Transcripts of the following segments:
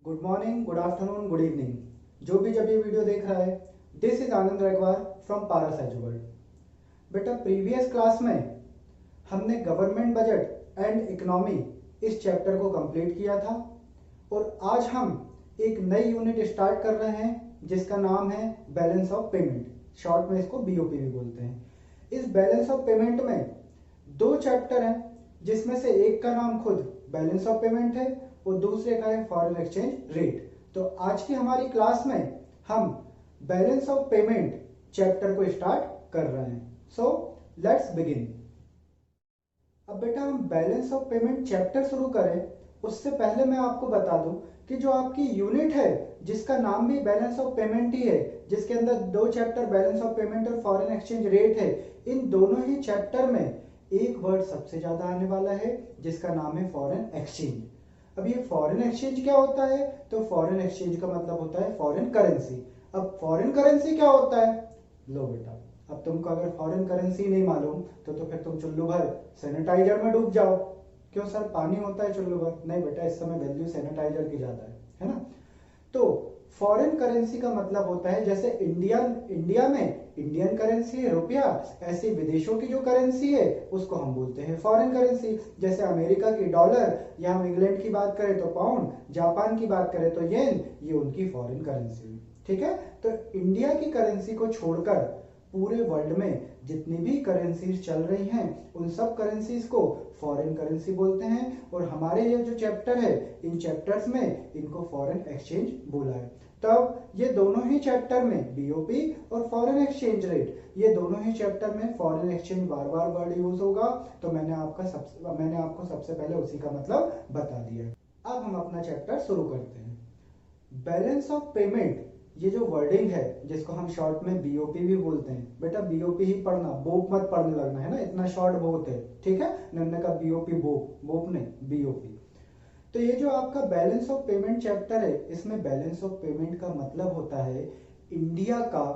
Good morning, good afternoon, good evening. जो भी जब ये वीडियो देख रहा है, this is Anand Raikwar from Paras Eduworld. बेटा, प्रीवियस क्लास में हमने गवर्नमेंट बजट एंड इकोनॉमी इस चैप्टर को कंप्लीट किया था और आज हम एक नई यूनिट स्टार्ट कर रहे हैं जिसका नाम है बैलेंस ऑफ पेमेंट। शॉर्ट में इसको बीओपी भी बोलते हैं। इस बैलेंस ऑफ पेमेंट में दो चैप्टर हैं जिसमें से एक का नाम खुद बैलेंस ऑफ पेमेंट है और दूसरे का है फॉरेन एक्सचेंज रेट। तो आज की हमारी क्लास में हम बैलेंस ऑफ पेमेंट चैप्टर को स्टार्ट कर रहे हैं। So let's begin. अब बेटा, हम बैलेंस ऑफ पेमेंट चैप्टर शुरू करें उससे पहले मैं आपको बता दूं कि जो आपकी यूनिट है जिसका नाम भी बैलेंस ऑफ पेमेंट ही है, जिसके अंदर दो चैप्टर बैलेंस ऑफ पेमेंट और फॉरेन एक्सचेंज रेट है, इन दोनों ही चैप्टर में एक वर्ड सबसे ज्यादा आने वाला है जिसका नाम है फॉरेन एक्सचेंज। अब ये फॉरेन एक्सचेंज क्या होता है? तो फॉरेन एक्सचेंज का मतलब होता है फॉरेन करेंसी। अब फॉरेन करेंसी क्या होता है? लो बेटा, अब तुमको अगर फॉरेन करेंसी नहीं मालूम तो फिर तुम चुल्लू भर सैनिटाइजर में डूब जाओ। क्यों सर, पानी होता है चुल्लू भर? नहीं बेटा, इस समय वैल्यू सैनिटाइजर की ज्यादा है ना। तो फॉरेन करेंसी का मतलब होता है, जैसे इंडिया में इंडियन करेंसी है रुपया, ऐसे विदेशों की जो करेंसी है उसको हम बोलते हैं फॉरेन करेंसी। जैसे अमेरिका की डॉलर, या हम इंग्लैंड की बात करें तो पाउंड, जापान की बात करें तो येन, ये उनकी फॉरेन करेंसी हुई। ठीक है, तो इंडिया की करेंसी को छोड़कर पूरे वर्ल्ड में जितनी भी करेंसीज चल रही हैं उन सब करेंसीज को फॉरेन करेंसी बोलते हैं। और हमारे ये जो चैप्टर है, इन चैप्टर्स में इनको फॉरेन एक्सचेंज बोला है। तब ये दोनों ही चैप्टर में बीओपी और फॉरेन एक्सचेंज रेट, ये दोनों ही चैप्टर में फॉरेन एक्सचेंज बार बार वर्ड यूज होगा। तो मैंने आपको सबसे पहले उसी का मतलब बता दिया है। अब हम अपना चैप्टर शुरू करते हैं। बैलेंस ऑफ पेमेंट, ये जो वर्डिंग है जिसको हम शॉर्ट में बीओपी भी बोलते हैं। बेटा, बीओपी ही पढ़ना, बोप मत पढ़ने लगना है ना, इतना शॉर्ट बहुत है। ठीक है, हमने कहा बीओपी, बोप नहीं, बीओपी। तो ये जो आपका बैलेंस ऑफ पेमेंट चैप्टर है, इसमें बैलेंस ऑफ पेमेंट का मतलब होता है इंडिया का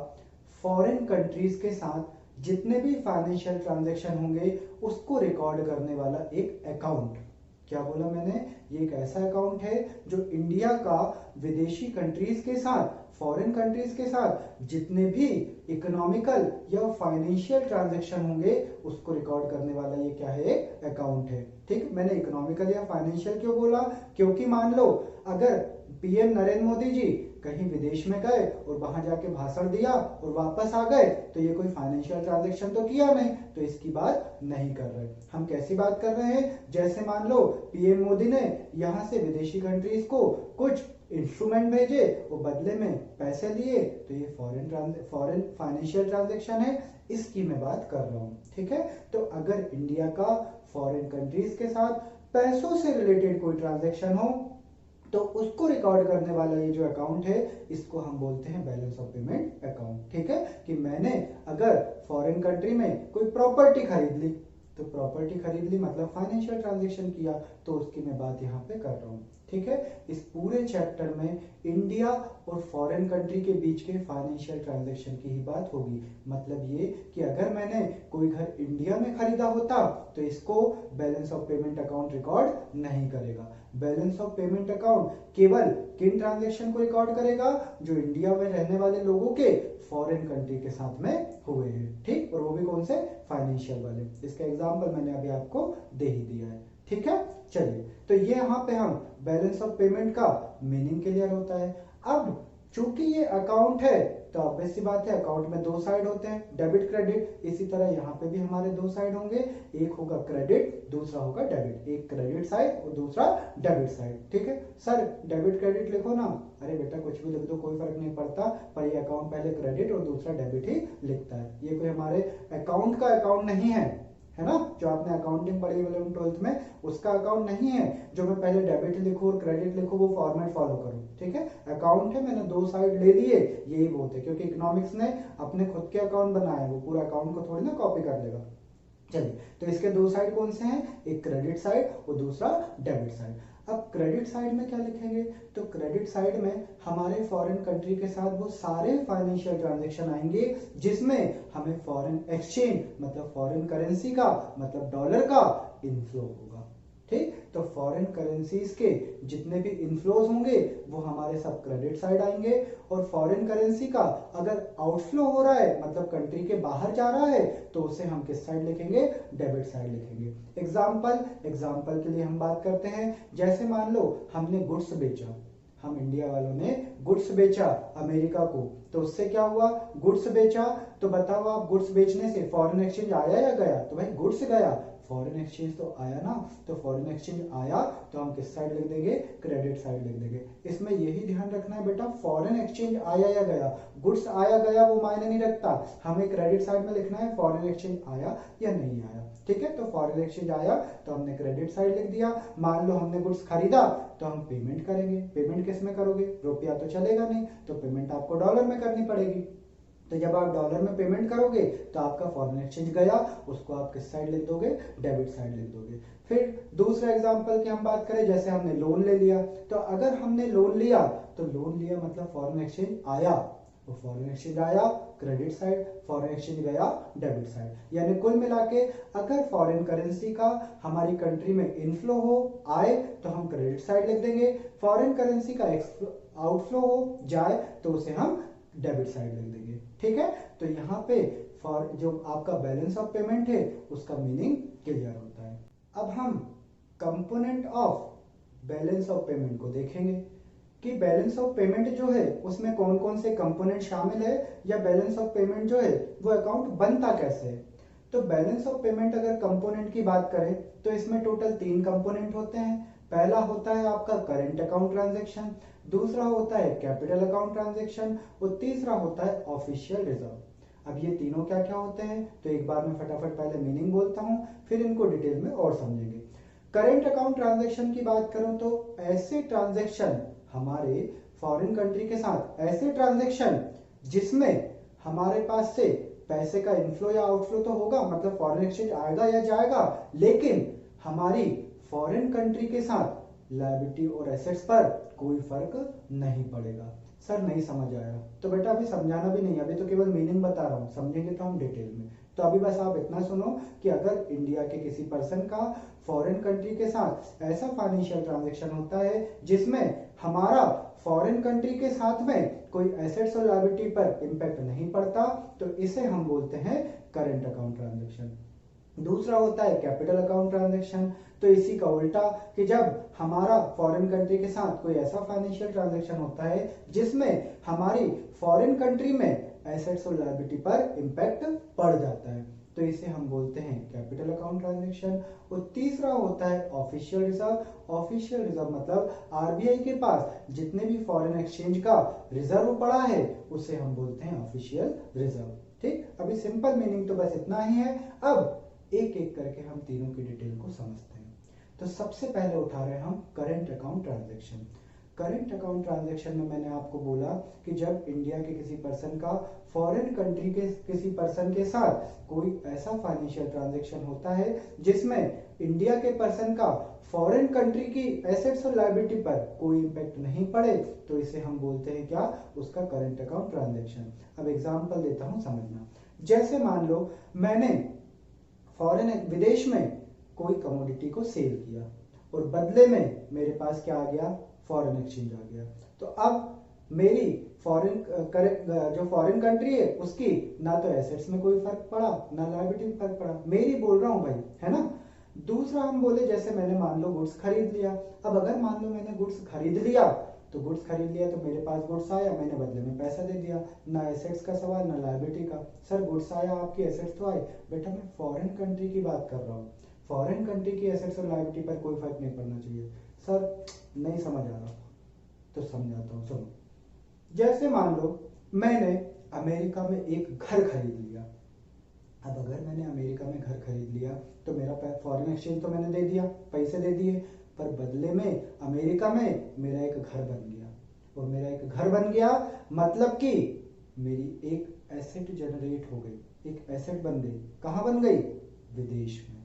फॉरेन कंट्रीज के साथ जितने भी फाइनेंशियल ट्रांजैक्शन होंगे उसको रिकॉर्ड करने वाला एक अकाउंट। क्या बोला मैंने? ये एक ऐसा अकाउंट है जो इंडिया का विदेशी कंट्रीज के साथ, फॉरेन कंट्रीज के साथ जितने भी इकोनॉमिकल या फाइनेंशियल ट्रांजैक्शन होंगे उसको रिकॉर्ड करने वाला ये क्या है? एक अकाउंट है। ठीक, मैंने इकोनॉमिकल या फाइनेंशियल क्यों बोला? क्योंकि मान लो अगर पीएम नरेंद्र मोदी जी कहीं विदेश में गए और वहां जाके भाषण दिया और वापस आ गए तो ये कोई फाइनेंशियल ट्रांजैक्शन तो किया नहीं, तो इसकी बात नहीं कर रहे। हम कैसी बात कर रहे हैं? जैसे मान लो पीएम मोदी ने यहां से विदेशी कंट्रीज को कुछ इंस्ट्रूमेंट भेजे और बदले में पैसे लिए, तो ये फॉरेन फाइनेंशियल ट्रांजैक्शन है, इसकी मैं बात कर रहा हूं। ठीक है, तो अगर इंडिया का फॉरेन कंट्रीज के साथ पैसों से रिलेटेड कोई ट्रांजैक्शन हो तो उसको रिकॉर्ड करने वाला ये जो अकाउंट है इसको हम बोलते हैं बैलेंस ऑफ पेमेंट अकाउंट। ठीक है, कि मैंने अगर फॉरेन कंट्री में कोई प्रॉपर्टी खरीद ली, तो प्रॉपर्टी खरीद ली मतलब फाइनेंशियल ट्रांजैक्शन किया, तो उसकी मैं बात यहाँ पे कर रहा हूँ। ठीक है, इस पूरे चैप्टर में इंडिया और फॉरेन कंट्री के बीच के फाइनेंशियल ट्रांजैक्शन की ही बात होगी। मतलब ये कि अगर मैंने कोई घर इंडिया में खरीदा होता तो इसको balance of payment account record नहीं करेगा। बैलेंस ऑफ पेमेंट अकाउंट केवल किन ट्रांजैक्शन को रिकॉर्ड करेगा? जो इंडिया में रहने वाले लोगों के फॉरेन कंट्री के साथ में हुए हैं। ठीक, और वो भी कौन से? फाइनेंशियल वाले। इसका एग्जांपल मैंने अभी आपको दे ही दिया है। ठीक है, चलिए, तो ये यहाँ पे हम बैलेंस ऑफ पेमेंट का मीनिंग क्लियर होता है। अब चूंकि ये अकाउंट है तो ऑब्वियस सी बात है अकाउंट में दो साइड होते हैं, डेबिट क्रेडिट। इसी तरह यहाँ पे भी हमारे दो साइड होंगे, एक होगा क्रेडिट, दूसरा होगा डेबिट। एक क्रेडिट साइड और दूसरा डेबिट साइड। ठीक है सर, डेबिट क्रेडिट लिखो ना। अरे बेटा, कुछ भी लिख दो, कोई फर्क नहीं पड़ता, पर ये अकाउंट पहले क्रेडिट और दूसरा डेबिट ही लिखता है। ये कोई हमारे अकाउंट का अकाउंट नहीं है ना, जो आपने अकाउंटिंग पढ़ी 11th-12th में उसका अकाउंट नहीं है जो मैं पहले डेबिट लिखूं और क्रेडिट लिखूं, वो फॉर्मेट फॉलो करूं। ठीक है, अकाउंट है, मैंने दो साइड ले लिए, यही बहुत है। क्योंकि इकोनॉमिक्स ने अपने खुद के अकाउंट बनाए, वो पूरा अकाउंट को थोड़ी ना कॉपी कर लेगा। चलिए, तो इसके दो साइड कौन से हैं? एक क्रेडिट साइड और दूसरा डेबिट साइड। अब क्रेडिट साइड में क्या लिखेंगे? तो क्रेडिट साइड में हमारे फॉरेन कंट्री के साथ वो सारे फाइनेंशियल ट्रांजैक्शन आएंगे जिसमें हमें फॉरेन एक्सचेंज मतलब फॉरेन करेंसी का मतलब डॉलर का इनफ्लो होगा। ठीक। तो फॉरेन करेंसीज के जितने भी इनफ्लोज होंगे वो हमारे सब क्रेडिट साइड आएंगे, और फॉरेन करेंसी का अगर आउटफ्लो हो रहा है मतलब कंट्री के बाहर जा रहा है तो उसे हम किस साइड लिखेंगे, डेबिट साइड लिखेंगे। एग्जाम्पल के लिए हम बात करते हैं, जैसे मान लो हमने गुड्स बेचा, हम इंडिया वालों ने गुड्स बेचा अमेरिका को, तो उससे क्या हुआ, गुड्स बेचा, तो बताओ आप गुड्स बेचने से फॉरेन एक्सचेंज आया या गया, तो भाई गुड्स गया, फॉरेन एक्सचेंज तो आया ना, तो फॉरेन एक्सचेंज आया तो हम किस साइड लिख देंगे, क्रेडिट साइड लिख देंगे। इसमें यही ध्यान रखना है बेटा, फॉरेन एक्सचेंज आया या गया, गुड्स आया गया वो मायने नहीं रखता, हमें क्रेडिट साइड में लिखना है फॉरेन एक्सचेंज आया या नहीं आया, ठीक है। तो फॉरेन एक्सचेंज आया तो हमने क्रेडिट साइड लिख दिया। मान लो हमने गुड्स खरीदा तो हम पेमेंट करेंगे, पेमेंट किस में करोगे, रुपया तो चलेगा नहीं, तो पेमेंट आपको डॉलर में करनी पड़ेगी, तो जब आप डॉलर में पेमेंट करोगे तो आपका फॉरेन एक्सचेंज गया, उसको आप किस साइड लिख दोगे, डेबिट साइड लिख दोगे। फिर दूसरा एग्जांपल की हम बात करें, जैसे हमने लोन ले लिया, तो अगर हमने लोन लिया तो लोन लिया मतलब फॉरेन एक्सचेंज आया, वो फॉरेन एक्सचेंज आया क्रेडिट साइड, फॉरेन एक्सचेंज गया डेबिट साइड। यानी कुल मिला के अगर फॉरेन करेंसी का हमारी कंट्री में इनफ्लो हो आए तो हम क्रेडिट साइड लिख देंगे, फॉरेन करेंसी का आउटफ्लो हो जाए तो उसे हम डेबिट साइड लिख देंगे, ठीक है। तो यहाँ पे फॉर जो आपका बैलेंस ऑफ पेमेंट है उसका मीनिंग क्लियर होता है। अब हम component of balance of payment को देखेंगे कि बैलेंस ऑफ पेमेंट जो है उसमें कौन कौन से कंपोनेंट शामिल है, या बैलेंस ऑफ पेमेंट जो है वो अकाउंट बनता कैसे है। तो बैलेंस ऑफ पेमेंट अगर कंपोनेंट की बात करें तो इसमें टोटल 3 कंपोनेंट होते हैं। पहला होता है आपका करंट अकाउंट ट्रांजैक्शन, दूसरा होता है कैपिटल अकाउंट ट्रांजैक्शन, और तीसरा होता है ऑफिशियल रिजर्व। अब ये तीनों क्या क्या होते हैं, तो एक बार मैं फटाफट पहले मीनिंग बोलता हूं, फिर इनको डिटेल में और समझेंगे। करंट अकाउंट ट्रांजैक्शन की बात करूं तो ऐसे ट्रांजैक्शन हमारे फॉरेन कंट्री के साथ, ऐसे ट्रांजैक्शन जिसमें हमारे पास से पैसे का इनफ्लो या आउटफ्लो तो होगा, मतलब फॉरेन एक्सचेंज आएगा या जाएगा, लेकिन हमारी फॉरेन कंट्री के साथ लायबिलिटी और एसेट्स पर कोई फर्क नहीं पड़ेगा। सर नहीं समझ आया, तो बेटा अभी समझाना भी नहीं, अभी तो केवल मीनिंग बता रहा हूं, समझेंगे तो हम डिटेल में। तो अभी बस आप इतना सुनो कि अगर इंडिया के किसी पर्सन का फॉरेन कंट्री के साथ ऐसा फाइनेंशियल ट्रांजैक्शन होता है जिसमें हमारा फॉरेन कंट्री के साथ में कोई एसेट्स और लायबिलिटी पर इंपैक्ट नहीं पड़ता, तो इसे हम बोलते हैं करंट अकाउंट ट्रांजैक्शन। दूसरा होता है कैपिटल अकाउंट ट्रांजैक्शन, तो इसी का उल्टा कि जब हमारा फॉरेन कंट्री के साथ कोई ऐसा फाइनेंशियल ट्रांजैक्शन होता है जिसमें हमारी फॉरेन कंट्री में एसेट्स और लायबिलिटी पर इंपैक्ट पड़ जाता है, तो इसे हम बोलते हैं कैपिटल अकाउंट ट्रांजैक्शन। और तीसरा होता है ऑफिशियल रिजर्व। ऑफिशियल रिजर्व मतलब आरबीआई के पास जितने भी फॉरेन एक्सचेंज का रिजर्व पड़ा है उसे हम बोलते हैं ऑफिशियल रिजर्व, ठीक। अभी सिंपल मीनिंग तो बस इतना ही है। अब एक एक करके हम तीनों की डिटेल को समझते हैं। तो सबसे पहले उठा रहे हैं हम current account transaction. Current account transaction में मैंने आपको बोला कि जब इंडिया के किसी पर्सन का फॉरेन कंट्री के किसी पर्सन के साथ कोई ऐसा फाइनेंशियल ट्रांजैक्शन होता है जिसमें इंडिया के पर्सन का फॉरेन कंट्री की एसेट्स और लायबिलिटी पर कोई इंपैक्ट नहीं पड़े, तो इसे हम बोलते हैं क्या, उसका करंट अकाउंट ट्रांजैक्शन। अब एग्जांपल देता हूं समझना। जैसे मान लो मैंने फॉरेन विदेश में कोई कमोडिटी को सेल किया और बदले में मेरे पास क्या आ गया, फॉरेन एक्सचेंज आ गया। तो अब मेरी जो फॉरेन कंट्री है उसकी ना तो एसेट्स में कोई फर्क पड़ा ना लायबिलिटी में फर्क पड़ा, मेरी बोल रहा हूं भाई, है ना। दूसरा हम बोले जैसे मैंने मान लो गुड्स खरीद लिया। अब अगर मान लो मैंने गुड्स खरीद लिया तो मेरे पास गुड्स आया, मैंने बदले में पैसा दे दिया, ना एसेट्स का सवाल ना लायबिलिटी का। सर गुड्स आया आपकी एसेट्स तो आए, बेटा मैं फॉरेन कंट्री की बात कर रहा हूँ, फॉरेन कंट्री की एसेट्स और लायबिलिटी पर कोई फर्क नहीं पड़ना चाहिए। सर नहीं समझ आ रहा तो समझाता हूँ, सुनो। जैसे मान लो मैंने अमेरिका में एक घर खरीद लिया। अब अगर मैंने अमेरिका में घर खरीद लिया तो मेरा फॉरेन एक्सचेंज तो मैंने दे दिया, पैसे दे दिए, पर बदले में अमेरिका में मेरा एक घर बन गया। और मेरा एक घर बन गया मतलब कि मेरी एक एसेट जनरेट हो गई, एक एसेट बन गई। कहाँ बन गई, विदेश में।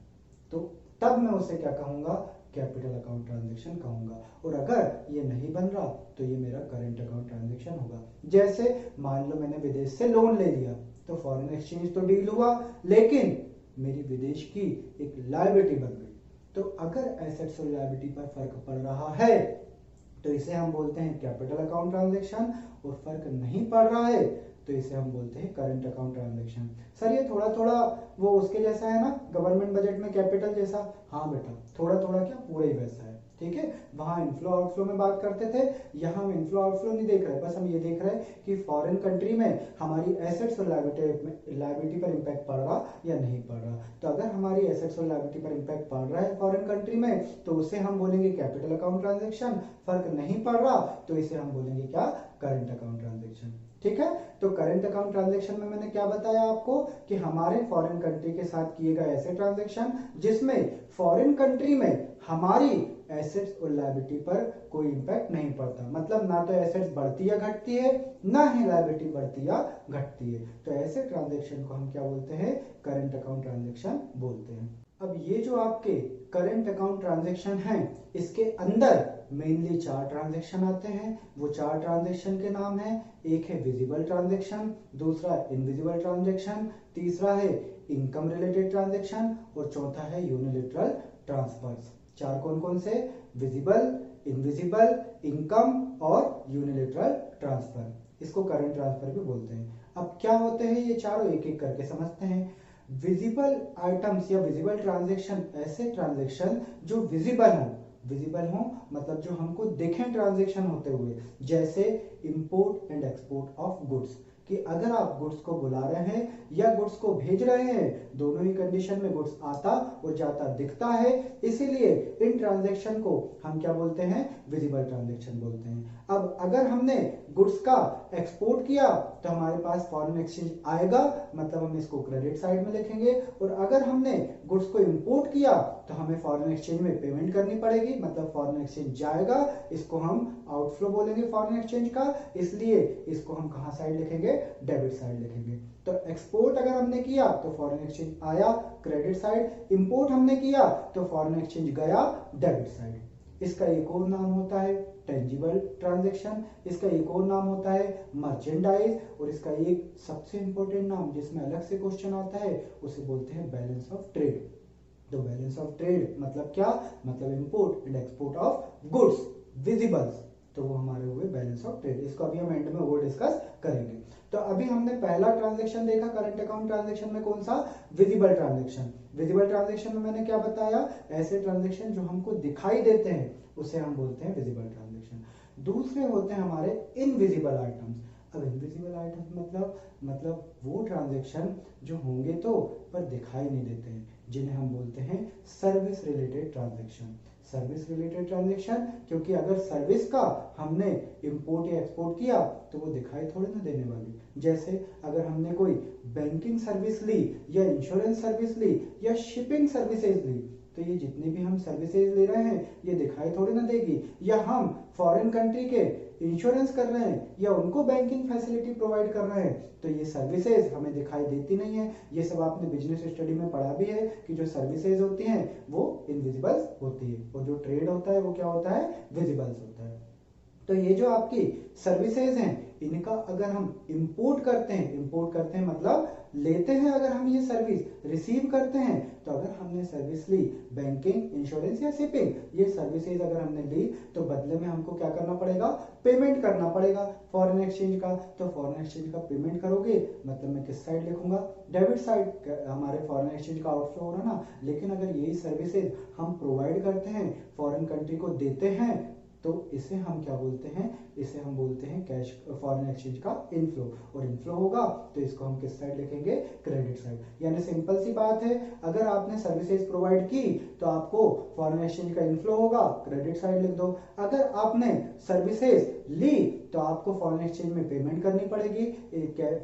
तो तब मैं उसे क्या कहूंगा, कैपिटल अकाउंट ट्रांजैक्शन कहूंगा। और अगर ये नहीं बन रहा तो ये मेरा करंट अकाउंट ट्रांजैक्शन होगा। जैसे मान लो मैंने विदेश से लोन ले लिया तो फॉरेन एक्सचेंज तो डील हुआ, लेकिन मेरी विदेश की एक लायबिलिटी बन गई। तो अगर एसेट्स और लायबिलिटी पर फर्क पड़ रहा है तो इसे हम बोलते हैं कैपिटल अकाउंट ट्रांजैक्शन, और फर्क नहीं पड़ रहा है तो इसे हम बोलते हैं करंट अकाउंट ट्रांजैक्शन। सर ये थोड़ा थोड़ा वो उसके जैसा है ना, गवर्नमेंट बजट में कैपिटल जैसा? हाँ बेटा, थोड़ा थोड़ा क्या, पूरा ही वैसा है। ठीक है, वहां इनफ्लो आउटफ्लो में बात करते थे, यहाँ हम इनफ्लो आउटफ्लो नहीं देख रहे, बस हम ये देख रहे हैं कि फॉरेन कंट्री में हमारी एसेट्स और लायबिलिटी पर इम्पैक्ट पड़ रहा या नहीं पड़ रहा। तो अगर हमारी एसेट्स और लायबिलिटी पर इम्पैक्ट पड़ रहा है फॉरेन कंट्री में तो उसे हम बोलेंगे कैपिटल अकाउंट ट्रांजेक्शन, फर्क नहीं पड़ रहा तो इसे हम बोलेंगे क्या, करंट अकाउंट ट्रांजेक्शन। ठीक है, तो करंट अकाउंट ट्रांजैक्शन में मैंने क्या बताया आपको कि हमारे फॉरेन कंट्री के साथ किए गए ऐसे ट्रांजैक्शन जिसमें फॉरेन कंट्री में हमारी एसेट्स और लायबिलिटी पर कोई इंपैक्ट नहीं पड़ता, मतलब ना तो एसेट्स बढ़ती या घटती है, ना ही लायबिलिटी बढ़ती या घटती है। तो ऐसे ट्रांजैक्शन को हम क्या बोलते हैं, करंट अकाउंट ट्रांजैक्शन बोलते हैं। अब ये जो आपके करंट अकाउंट ट्रांजैक्शन हैं, इसके अंदर मेनली 4 ट्रांजैक्शन आते हैं। वो 4 ट्रांजैक्शन के नाम हैं, एक है विजिबल ट्रांजैक्शन, दूसरा इनविजिबल ट्रांजैक्शन, तीसरा है इनकम रिलेटेड ट्रांजैक्शन और चौथा है यूनिलैटरल ट्रांसफर्स। 4 कौन कौन से, विजिबल, इनविजिबल, इनकम और यूनिलैटरल ट्रांसफर। इसको करंट ट्रांसफर भी बोलते हैं। अब क्या होते हैं ये चारों, एक एक करके समझते हैं। विजिबल आइटम्स या विजिबल ट्रांजैक्शन ऐसे ट्रांजैक्शन जो विजिबल हो मतलब जो हमको देखें ट्रांजैक्शन होते हुए, जैसे import and export of goods, कि अगर आप गुड्स को बुला रहे हैं या गुड्स को भेज रहे हैं, दोनों ही कंडीशन में गुड्स आता और जाता दिखता है, इसीलिए इन ट्रांजैक्शन को हम क्या बोलते हैं, विजिबल ट्रांजैक्शन बोलते हैं। अब अगर हमने गुड्स का एक्सपोर्ट किया तो हमारे पास फॉरेन एक्सचेंज आएगा, मतलब हम इसको क्रेडिट साइड में लिखेंगे, और अगर हमने गुड्स को इंपोर्ट किया तो हमें फॉरेन एक्सचेंज में पेमेंट करनी पड़ेगी, मतलब फॉरेन एक्सचेंज जाएगा, इसको हम आउटफ्लो बोलेंगे फॉरेन एक्सचेंज का, इसलिए इसको हम कहां साइड लिखेंगे, डेबिट साइड लिखेंगे। तो एक्सपोर्ट अगर हमने किया तो फॉरेन एक्सचेंज आया, क्रेडिट साइड, इंपोर्ट हमने किया तो फॉरेन एक्सचेंज गया, डेबिट साइड। इसका एक और नाम होता है टेंजिबल ट्रांजैक्शन, इसका एक और नाम होता है मर्चेंडाइज, और इसका एक सबसे इंपॉर्टेंट नाम जिसमें अलग से क्वेश्चन आता है उसे बोलते हैं बैलेंस ऑफ ट्रेड। तो बैलेंस ऑफ ट्रेड मतलब क्या, मतलब import and export of goods visibles, तो वो हमारे हुए बैलेंस ऑफ ट्रेड। इसको अभी हम एंड में और डिस्कस करेंगे। तो अभी हमने पहला ट्रांजैक्शन देखा करंट अकाउंट ट्रांजैक्शन में, कौन सा, विजिबल ट्रांजैक्शन। विजिबल ट्रांजैक्शन में मैंने क्या बताया, ऐसे ट्रांजैक्शन जो हमको दिखाई देते हैं उसे हम बोलते हैं विजिबल ट्रांजैक्शन। दूसरे होते हैं हमारे इनविजिबल आइटम्स। अब इनविजिबल आइटम्स मतलब वो ट्रांजैक्शन जो होंगे तो पर दिखाई नहीं देते हैं, जिन्हें हम बोलते हैं service related transaction. Service related transaction, क्योंकि अगर सर्विस का हमने इंपोर्ट या एक्सपोर्ट किया तो वो दिखाई थोड़ी ना देने वाली। जैसे अगर हमने कोई बैंकिंग सर्विस ली या इंश्योरेंस सर्विस ली या शिपिंग सर्विसेज ली, तो ये जितनी भी हम सर्विसेज ले रहे हैं ये दिखाई थोड़ी ना देगी। या हम फॉरेन कंट्री के इंश्योरेंस कर रहे हैं या उनको बैंकिंग फैसिलिटी प्रोवाइड कर रहे हैं, तो ये सर्विसेज हमें दिखाई देती नहीं है। ये सब आपने बिजनेस स्टडी में पढ़ा भी है कि जो सर्विसेज होती हैं वो इनविजिबल्स होती है, और जो ट्रेड होता है वो क्या होता है, विजिबल्स होता है। तो ये जो आपकी सर्विसेज हैं, इनका अगर हम इंपोर्ट करते हैं मतलब लेते हैं, अगर हम ये सर्विस रिसीव करते हैं, तो अगर हमने सर्विस ली बैंकिंग, इंश्योरेंस या शिपिंग, ये सर्विसेज अगर हमने ली तो बदले में हमको क्या करना पड़ेगा, पेमेंट करना पड़ेगा फॉरेन एक्सचेंज का। तो फॉरेन एक्सचेंज का पेमेंट करोगे मतलब मैं किस साइड लिखूंगा, डेबिट साइड, हमारे फॉरेन एक्सचेंज का आउटफ्लो हो रहा ना। लेकिन अगर यही सर्विसेज हम प्रोवाइड करते हैं, फॉरेन कंट्री को देते हैं, तो इसे हम क्या बोलते हैं, इसे हम बोलते हैं कैश, फॉरेन एक्सचेंज का इनफ्लो, और इनफ्लो होगा तो इसको हम किस साइड लिखेंगे, क्रेडिट साइड। यानी सिंपल सी बात है, अगर आपने सर्विसेज प्रोवाइड की तो आपको फॉरेन एक्सचेंज का इनफ्लो होगा, क्रेडिट साइड लिख दो। अगर आपने सर्विसेज ली तो आपको फॉरेन एक्सचेंज में पेमेंट करनी पड़ेगी,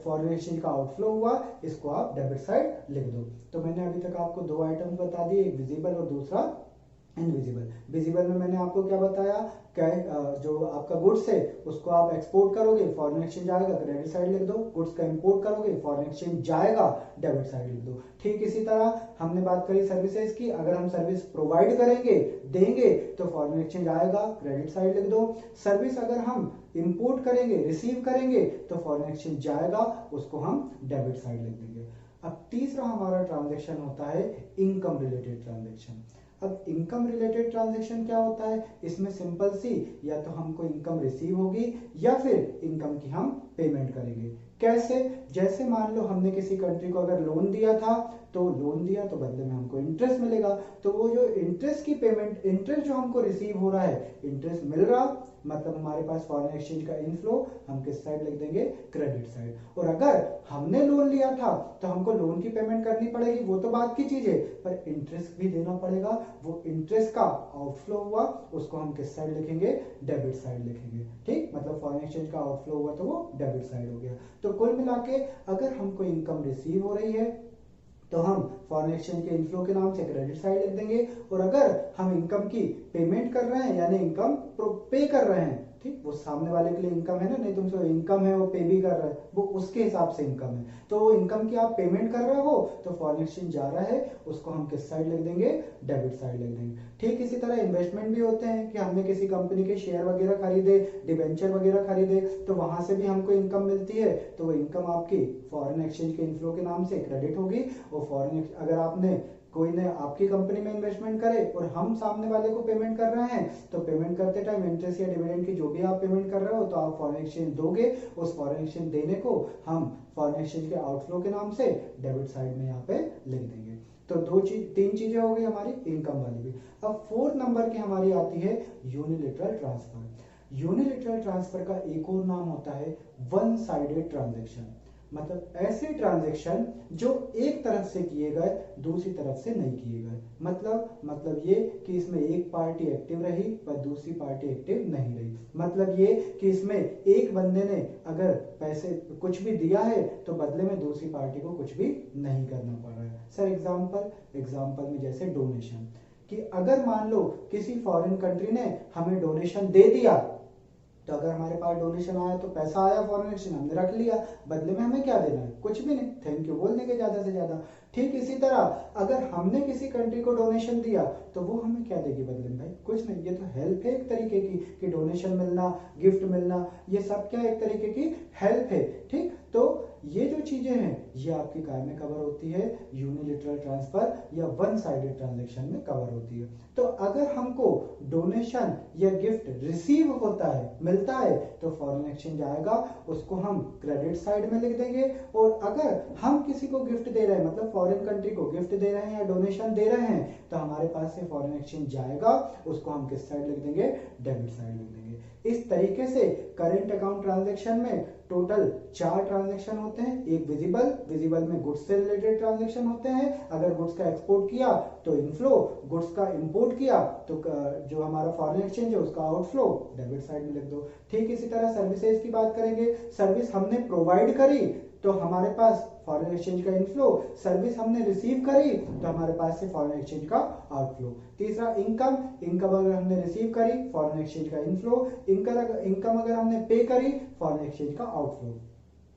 फॉरेन एक्सचेंज का आउटफ्लो हुआ, इसको आप डेबिट साइड लिख दो। तो मैंने अभी तक आपको 2 आइटम्स बता दिए, एक विजिबल और दूसरा इनविजिबल। विजिबल में मैंने आपको क्या बताया, जो आपका गुड्स है उसको आप एक्सपोर्ट करोगे, फॉरेन एक्सचेंज आएगा, क्रेडिट साइड लिख दो। गुड्स का इंपोर्ट करोगे, फॉरेन एक्सचेंज जाएगा, डेबिट साइड लिख दो। ठीक इसी तरह हमने बात करी सर्विसेज की, अगर हम सर्विस प्रोवाइड करेंगे, देंगे, तो फॉरेन एक्सचेंज आएगा, क्रेडिट साइड लिख दो। सर्विस अगर हम इंपोर्ट करेंगे, रिसीव करेंगे, तो फॉरेन एक्सचेंज जाएगा, उसको हम डेबिट साइड लिख देंगे। अब तीसरा हमारा ट्रांजैक्शन होता है इनकम रिलेटेड ट्रांजैक्शन। अब इनकम रिलेटेड ट्रांजैक्शन क्या होता है, इसमें सिंपल सी या तो हमको इनकम रिसीव होगी या फिर इनकम की हम पेमेंट करेंगे। कैसे, जैसे मान लो हमने किसी कंट्री को अगर लोन दिया था, तो लोन दिया तो बदले में हमको इंटरेस्ट मिलेगा, तो वो जो इंटरेस्ट की पेमेंट, इंटरेस्ट जो हमको रिसीव हो रहा है, इंटरेस्ट मिल रहा, मतलब हमारे पास फॉरेन एक्सचेंज का इनफ्लो, हम किस साइड लिख देंगे, क्रेडिट साइड। और अगर हमने लोन लिया था तो हमको लोन की पेमेंट करनी पड़ेगी, वो तो बात की चीज है, पर इंटरेस्ट भी देना पड़ेगा, वो इंटरेस्ट का आउटफ्लो हुआ, उसको हम किस साइड लिखेंगे, डेबिट साइड लिखेंगे। ठीक, मतलब फॉरेन एक्सचेंज का आउटफ्लो हुआ तो वो डेबिट साइड हो गया। तो कुल मिला के अगर हमको इनकम रिसीव हो रही है तो हम फॉरेन एक्सचेंज के इनफ्लो के नाम से क्रेडिट साइड लिख देंगे, और अगर हम इनकम की पेमेंट कर रहे हैं यानी इनकम पे कर रहे हैं, ठीक, वो सामने वाले के लिए इनकम है ना, नहीं तुमसे इनकम है वो पे भी कर रहा है, वो उसके हिसाब से इनकम है, तो वो इनकम की आप पेमेंट कर रहे हो तो फॉरेन एक्सचेंज जा रहा है, उसको हम किस साइड लिख देंगे, डेबिट साइड लिख देंगे। ठीक इसी तरह इन्वेस्टमेंट भी होते हैं कि हमने किसी कंपनी के शेयर वगैरह खरीदे, डिबेंचर वगैरह खरीदे, तो वहां से भी हमको इनकम मिलती है, तो वो इनकम आपकी फॉरेन एक्सचेंज के इनफ्लो के नाम से क्रेडिट होगी। और फॉरेन, अगर आपने कोई ने आपकी कंपनी में इन्वेस्टमेंट करे और हम सामने वाले को पेमेंट कर रहे हैं, तो पेमेंट करते टाइम इंटरेस्ट या डिविडेंड की जो भी आप पेमेंट कर रहे हो तो आप फॉरेन एक्सचेंज दोगे, उस फॉरेन एक्सचेंज देने को हम फॉरेन एक्सचेंज के आउटफ्लो के नाम से डेबिट साइड में यहाँ पे लिख देंगे। तो तीन चीजें हो गई हमारी इनकम वाली भी। अब फोर्थ नंबर की हमारी आती है यूनिलेटरल ट्रांसफर। यूनिलेटरल ट्रांसफर का एक और नाम होता है वन साइडेड ट्रांजेक्शन, मतलब ऐसे ट्रांजैक्शन जो एक तरफ से किए गए दूसरी तरफ से नहीं किए गए। मतलब ये कि इसमें एक पार्टी एक्टिव रही पर दूसरी पार्टी एक्टिव नहीं रही। मतलब ये कि इसमें एक बंदे ने अगर पैसे कुछ भी दिया है तो बदले में दूसरी पार्टी को कुछ भी नहीं करना पड़ रहा है। सर एग्जांपल में जैसे डोनेशन, कि अगर मान लो किसी फॉरेन कंट्री ने हमें डोनेशन दे दिया, तो अगर हमारे पास डोनेशन आया तो पैसा आया फॉरेन एक्सचेंज हमने रख लिया, बदले में हमें क्या देना है, कुछ भी नहीं, थैंक यू बोल देंगे ज्यादा से ज्यादा। ठीक इसी तरह अगर हमने किसी कंट्री को डोनेशन दिया तो वो हमें क्या देगी बदले में, भाई कुछ नहीं, ये तो हेल्प है एक तरीके की, कि डोनेशन मिलना, गिफ्ट मिलना, ये सब क्या एक तरीके की हेल्प है। ठीक, तो ये जो चीजें हैं ये आपकी कार में कवर होती है, यूनिलेटरल ट्रांसफर या वन साइडेड ट्रांजैक्शन में कवर होती है। तो अगर हमको डोनेशन या गिफ्ट रिसीव होता है, मिलता है, तो फॉरेन एक्सचेंज आएगा, उसको हम क्रेडिट साइड में लिख देंगे। और अगर हम किसी को गिफ्ट दे रहे हैं, मतलब फॉरेन कंट्री को गिफ्ट दे रहे हैं या डोनेशन दे रहे हैं, तो हमारे पास से फॉरेन एक्सचेंज जाएगा, उसको हम किस साइड लिख देंगे, डेबिट साइड लिख देंगे। इस तरीके से करेंट अकाउंट ट्रांजैक्शन में टोटल 4 ट्रांजैक्शन होते हैं। एक विजिबल में गुड्स से रिलेटेड ट्रांजैक्शन होते हैं, अगर गुड्स का एक्सपोर्ट किया तो इनफ्लो, गुड्स का इंपोर्ट किया तो जो हमारा फॉरेन एक्सचेंज है उसका आउटफ्लो, डेबिट साइड में लिख दो। ठीक इसी तरह सर्विसेज की बात करेंगे, सर्विस हमने प्रोवाइड करी तो हमारे पास फॉरेन एक्सचेंज का इनफ्लो, सर्विस हमने रिसीव करी तो हमारे पास से फॉरेन एक्सचेंज का आउटफ्लो। तीसरा इनकम अगर हमने रिसीव करी फॉरेन एक्सचेंज का इनफ्लो, इनकम अगर हमने पे करी फॉरेन एक्सचेंज का आउटफ्लो।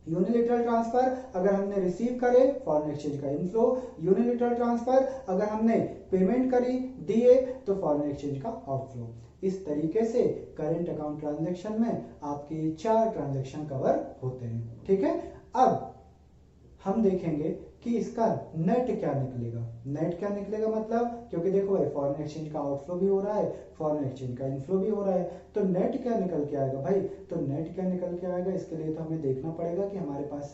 यूनिलेटरल ट्रांसफर अगर हमने रिसीव करे फॉरेन एक्सचेंज का इनफ्लो, यूनिलेटरल ट्रांसफर अगर हमने पेमेंट करी, दिए, तो फॉरेन एक्सचेंज का आउटफ्लो। इस तरीके से करेंट अकाउंट ट्रांजैक्शन में आपके 4 ट्रांजैक्शन कवर होते हैं। ठीक है, अब हम देखेंगे कि इसका नेट क्या निकलेगा। नेट क्या निकलेगा मतलब, क्योंकि देखो भाई फॉरेन एक्सचेंज का आउटफ्लो भी हो रहा है, फॉरेन एक्सचेंज का इनफ्लो भी हो रहा है, तो नेट क्या निकल के आएगा भाई। तो नेट क्या निकल के आएगा, इसके लिए तो हमें देखना पड़ेगा कि हमारे पास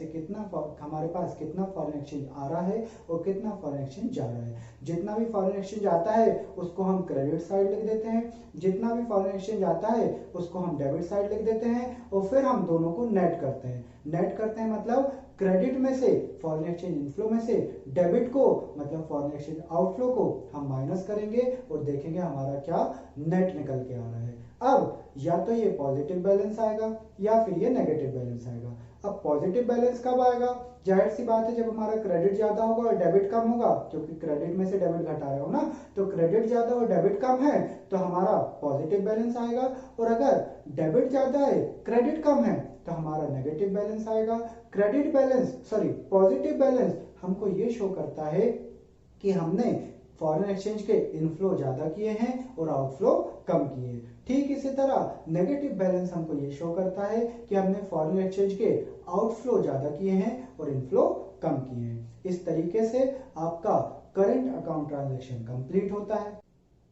कितना फॉरेन एक्सचेंज आ रहा है और कितना फॉरेन एक्सचेंज जा रहा है। जितना भी फॉरेन एक्सचेंज आता है उसको हम क्रेडिट साइड लिख देते हैं, जितना भी फॉरेन एक्सचेंज आता है उसको हम डेबिट साइड लिख देते हैं, और फिर हम दोनों को नेट करते हैं। नेट करते हैं मतलब क्रेडिट में से फॉरेन एक्सचेंज इनफ्लो में से डेबिट को, मतलब फॉरेन एक्सचेंज आउटफ्लो को हम माइनस करेंगे और देखेंगे हमारा क्या नेट निकल के आ रहा है। अब या तो ये पॉजिटिव बैलेंस आएगा या फिर ये नेगेटिव बैलेंस आएगा। अब पॉजिटिव बैलेंस कब आएगा, जाहिर सी बात है जब हमारा क्रेडिट ज्यादा होगा और डेबिट कम होगा, क्योंकि क्रेडिट में से डेबिट घटा रहे हो ना, तो क्रेडिट ज्यादा और डेबिट कम है तो हमारा पॉजिटिव बैलेंस आएगा, और अगर डेबिट ज्यादा है क्रेडिट कम है तो हमारा नेगेटिव बैलेंस आएगा। पॉजिटिव बैलेंस हमको ये शो करता है कि हमने फॉरेन एक्सचेंज के इनफ्लो ज्यादा किए हैं और आउटफ्लो कम किए। ठीक इसी तरह नेगेटिव बैलेंस हमको ये शो करता है कि हमने फॉरेन एक्सचेंज के आउटफ्लो ज्यादा किए हैं और इनफ्लो कम किए हैं। इस तरीके से आपका करंट अकाउंट ट्रांजैक्शन कंप्लीट होता है।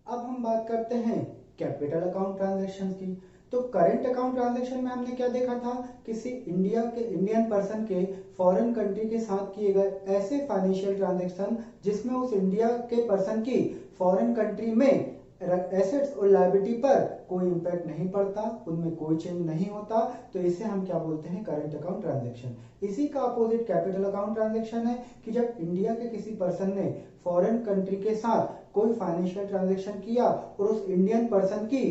अब हम बात करते हैं कैपिटल अकाउंट ट्रांजैक्शन की। तो करेंट अकाउंट ट्रांजैक्शन में हमने क्या देखा था, किसी इंडियन पर्सन के फॉरेन कंट्री के साथ किए गए ऐसे फाइनेंशियल ट्रांजैक्शन जिसमें उस इंडिया के पर्सन की फॉरेन कंट्री में एसेट्स और लायबिलिटी पर कोई इंपैक्ट नहीं पड़ता, उनमें कोई चेंज नहीं होता, तो इसे हम क्या बोलते हैं, करंट अकाउंट ट्रांजैक्शन। इसी का अपोजिट कैपिटल अकाउंट ट्रांजैक्शन है कि जब इंडिया के किसी पर्सन ने फॉरेन कंट्री के साथ कोई फाइनेंशियल ट्रांजैक्शन किया और उस इंडियन पर्सन की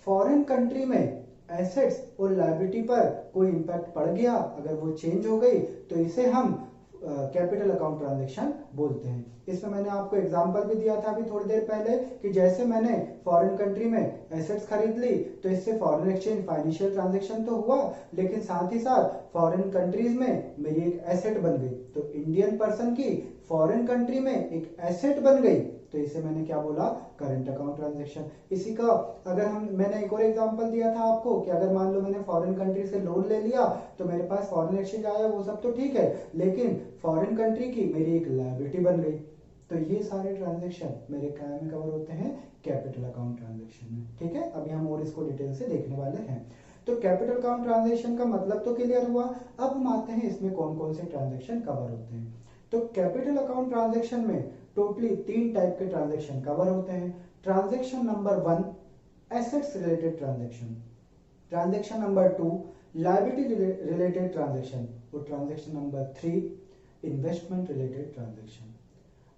फॉरेन कंट्री में एसेट्स और लायबिलिटी पर कोई इंपैक्ट पड़ गया, अगर वो चेंज हो गई, तो इसे हम कैपिटल अकाउंट ट्रांजैक्शन बोलते हैं। इसमें मैंने आपको एग्जांपल भी दिया था अभी थोड़ी देर पहले कि जैसे मैंने फॉरेन कंट्री में एसेट्स खरीद ली तो इससे फॉरेन एक्सचेंज फाइनेंशियल ट्रांजैक्शन तो हुआ, लेकिन साथ ही साथ फॉरेन कंट्रीज में मेरी एक एसेट बन गई। तो इंडियन पर्सन की फॉरेन कंट्री में एक एसेट बन गई, तो इसे मैंने क्या बोला, करंट अकाउंट ट्रांजैक्शन। इसी का अगर मैंने एक और एग्जांपल दिया था आपको कि अगर मान लो मैंने फॉरेन कंट्री से लोन ले लिया तो मेरे पास फॉरेन एक्सचेंज आया, वो सब तो ठीक है, लेकिन फॉरेन कंट्री की मेरी एक लायबिलिटी बन गई, तो ये सारे ट्रांजैक्शन मेरे क्या में कवर होते हैं, कैपिटल अकाउंट ट्रांजैक्शन में। ठीक है, अभी हम और इसको डिटेल से देखने वाले हैं। तो कैपिटल अकाउंट ट्रांजैक्शन का मतलब तो क्लियर हुआ। अब हम आते हैं इसमें कौन कौन से ट्रांजैक्शन कवर होते हैं। तो कैपिटल अकाउंट ट्रांजैक्शन में टोटली 3 टाइप के ट्रांजैक्शन कवर होते हैं। Transaction number 1 assets related transaction, transaction number 2 liability related transaction, और transaction number 3 investment related transaction.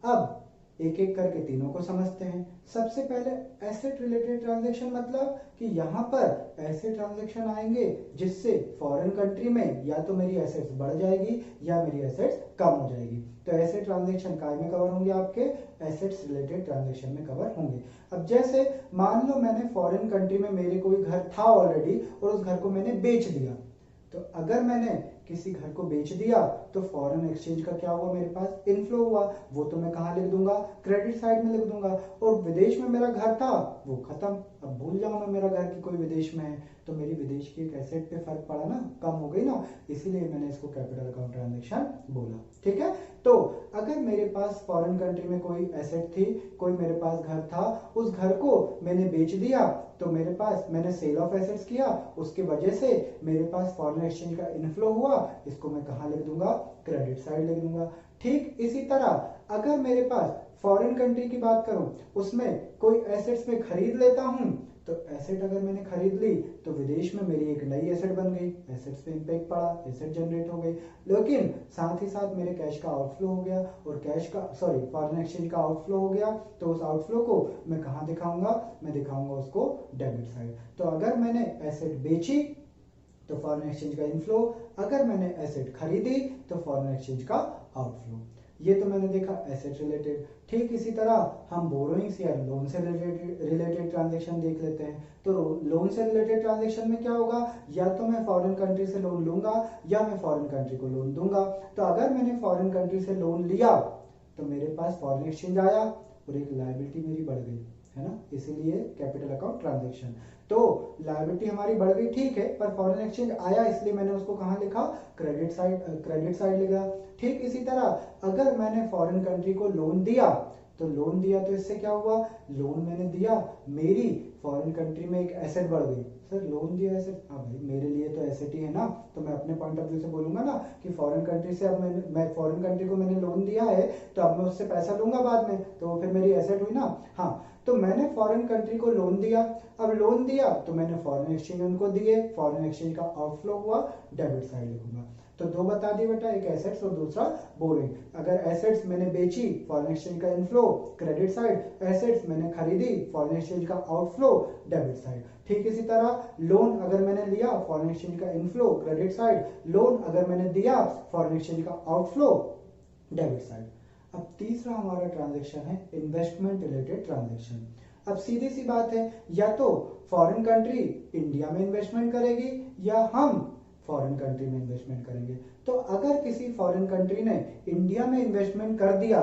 अब एक एक करके तीनों को समझते हैं। सबसे पहले एसेट रिलेटेड ट्रांजैक्शन, मतलब कि यहाँ पर ऐसे ट्रांजैक्शन आएंगे जिससे फॉरेन कंट्री में या तो मेरी एसेट्स बढ़ जाएगी या मेरी एसेट्स कम हो जाएगी। तो ऐसे ट्रांजैक्शन काय में कवर होंगे, आपके एसेट्स रिलेटेड ट्रांजैक्शन में कवर होंगे। अब जैसे मान लो मैंने फॉरेन कंट्री में मेरे कोई घर था ऑलरेडी और उस घर को मैंने बेच दिया, तो अगर मैंने किसी घर को बेच दिया तो फॉरेन एक्सचेंज का क्या हुआ, मेरे पास इनफ्लो हुआ, वो तो मैं कहाँ लिख दूंगा, क्रेडिट साइड में लिख दूंगा। और विदेश में मेरा घर था वो खत्म, अब भूल जाऊं मैं मेरा घर की कोई विदेश में है, तो मेरी विदेश की एक एसेट पे फर्क पड़ा ना, कम हो गई ना, इसीलिए मैंने इसको कैपिटल अकाउंट ट्रांजैक्शन बोला। ठीक है, तो अगर मेरे पास फॉरेन कंट्री में कोई एसेट थी, कोई मेरे पास घर था, उस घर को मैंने बेच दिया, तो मेरे पास मैंने सेल ऑफ एसेट्स किया, उसके वजह से मेरे पास फॉरेन एक्सचेंज का इनफ्लो हुआ, इसको मैं कहाँ लिख दूंगा, क्रेडिट साइड लिख दूंगा। ठीक इसी तरह अगर मेरे पास फॉरेन कंट्री की बात करूं, उसमें कोई एसेट्स में खरीद लेता हूं, तो एसेट अगर मैंने खरीद ली तो विदेश में मेरी एक नई एसेट बन गई, एसेट्स पे इंपैक्ट पड़ा, एसेट जनरेट हो गई, लेकिन साथ ही साथ मेरे कैश का आउटफ्लो हो गया, और फॉरेन एक्सचेंज का आउटफ्लो हो गया, तो उस आउटफ्लो को मैं कहाँ दिखाऊंगा, मैं दिखाऊंगा उसको डेबिट साइड। तो अगर मैंने एसेट बेची तो फॉरेन एक्सचेंज का इनफ्लो, अगर मैंने एसेट खरीदी तो फॉरेन एक्सचेंज का आउटफ्लो। ये तो मैंने देखा एसेट रिलेटेड। ठीक इसी तरह हम बोरोइंग्स या लोन से रिलेटेड ट्रांजैक्शन देख लेते हैं। तो लोन से रिलेटेड ट्रांजैक्शन में क्या होगा, या तो मैं फॉरेन कंट्री से लोन लूंगा या मैं फॉरेन कंट्री को लोन दूंगा। तो अगर मैंने फॉरेन कंट्री से लोन लिया तो मेरे पास फॉरेन एक्सचेंज आया और एक लायबिलिटी मेरी बढ़ गई, है ना, इसीलिए कैपिटल अकाउंट ट्रांजैक्शन। तो लायबिलिटी हमारी बढ़ गई, ठीक है, पर फॉरेन एक्सचेंज आया इसलिए मैंने उसको कहाँ लिखा, क्रेडिट साइड लिखा। ठीक इसी तरह अगर मैंने फॉरेन कंट्री को लोन दिया तो इससे क्या हुआ, लोन मैंने दिया, मेरी फॉरेन कंट्री में एक एसेट बढ़ गई। सर लोन दिया एसेट, हाँ भाई मेरे लिए तो एसेट ही है ना, तो मैं अपने पॉइंट ऑफ व्यू से बोलूंगा ना कि फॉरेन कंट्री से अब मैं फॉरेन कंट्री को मैंने लोन दिया है, तो अब मैं उससे पैसा लूंगा बाद में, तो फिर मेरी एसेट हुई ना। हाँ, तो मैंने फॉरेन कंट्री को लोन दिया, अब लोन दिया तो मैंने फॉरेन एक्सचेंज उनको दिए, फॉरेन एक्सचेंज का आउटफ्लो हुआ, डेबिट साइड लिखूंगा। तो दो बता दिए बेटा, एक एसेट्स और दूसरा बोरिंग। अगर एसेट्स मैंने बेची, फॉरेन एक्सचेंज का इनफ्लो, क्रेडिट साइड, एसेट्स मैंने खरीदी, फॉरेन एक्सचेंज का आउटफ्लो, डेबिट साइड। ठीक इसी तरह लोन अगर मैंने लिया, फॉरेन एक्सचेंज का इनफ्लो, क्रेडिट साइड, लोन अगर मैंने दिया, फॉरेन एक्सचेंज का आउटफ्लो, डेबिट साइड। अब तीसरा हमारा ट्रांजैक्शन है इन्वेस्टमेंट रिलेटेड ट्रांजैक्शन। अब सीधी सी बात है, या तो फॉरेन कंट्री इंडिया में इन्वेस्टमेंट करेगी या हम फॉरेन कंट्री में इन्वेस्टमेंट करेंगे। तो अगर किसी फॉरेन कंट्री ने इंडिया में इन्वेस्टमेंट कर दिया,